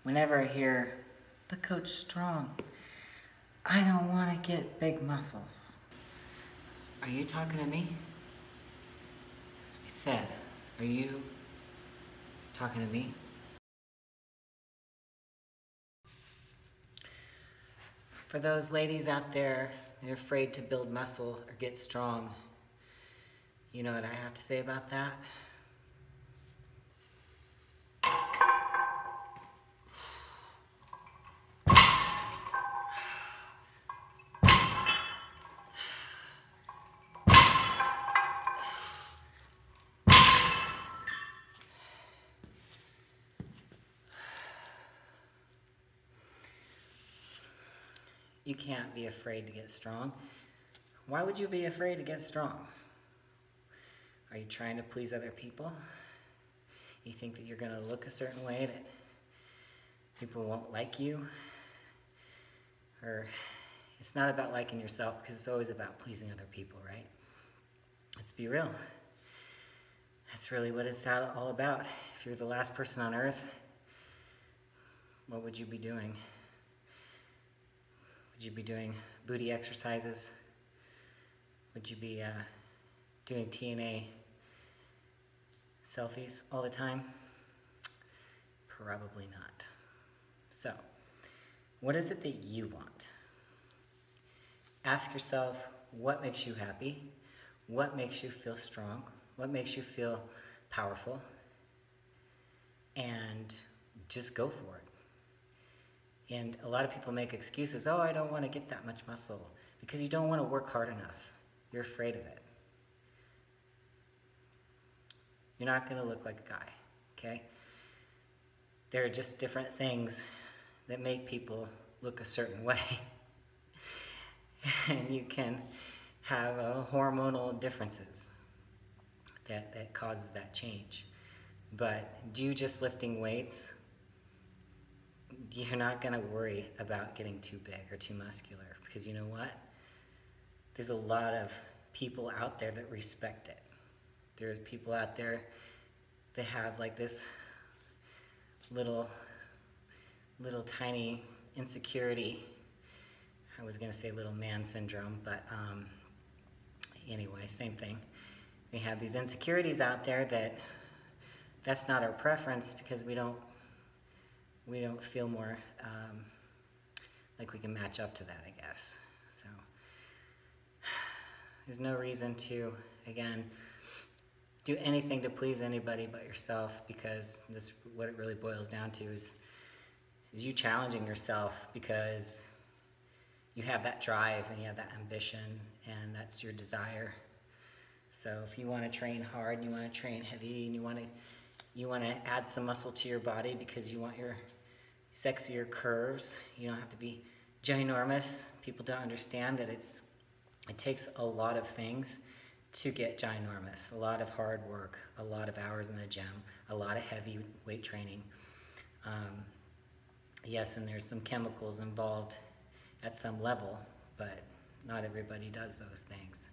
Whenever I hear, the coach strong, I don't want to get big muscles. Are you talking to me? I said, are you talking to me? For those ladies out there who are afraid to build muscle or get strong, you know what I have to say about that? You can't be afraid to get strong. Why would you be afraid to get strong? Are you trying to please other people? You think that you're going to look a certain way that people won't like you? Or it's not about liking yourself, because it's always about pleasing other people, right? Let's be real. That's really what it's all about. If you're the last person on earth, what would you be doing? Would you be doing booty exercises? Would you be doing TNA selfies all the time? Probably not. So, what is it that you want? Ask yourself, what makes you happy? What makes you feel strong? What makes you feel powerful? And just go for it. And a lot of people make excuses. Oh, I don't want to get that much muscle. Because you don't want to work hard enough. You're afraid of it. You're not going to look like a guy, okay? There are just different things that make people look a certain way. And you can have hormonal differences that causes that change. But you just lifting weights, you're not going to worry about getting too big or too muscular, because you know what? There's a lot of people out there that respect it. There's people out there that have like this little tiny insecurity. I was going to say little man syndrome, but anyway, same thing. We have these insecurities out there that's not our preference, because we don't feel more like we can match up to that, I guess. So there's no reason to, again, do anything to please anybody but yourself, because this, what it really boils down to is you challenging yourself, because you have that drive and you have that ambition, and that's your desire. So if you want to train hard and you want to train heavy and you want to add some muscle to your body because you want your sexier curves, you don't have to be ginormous. People don't understand that it takes a lot of things to get ginormous. A lot of hard work, a lot of hours in the gym, a lot of heavy weight training. Yes, and there's some chemicals involved at some level, but not everybody does those things.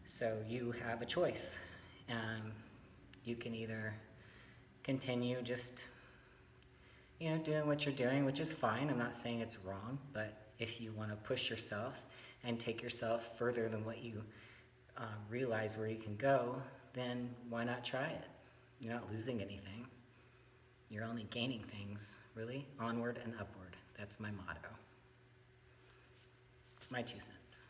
So you have a choice. You can either continue just, doing what you're doing, which is fine. I'm not saying it's wrong, but if you want to push yourself and take yourself further than what you realize where you can go, then why not try it? You're not losing anything. You're only gaining things, really. Onward and upward. That's my motto. It's my 2 cents.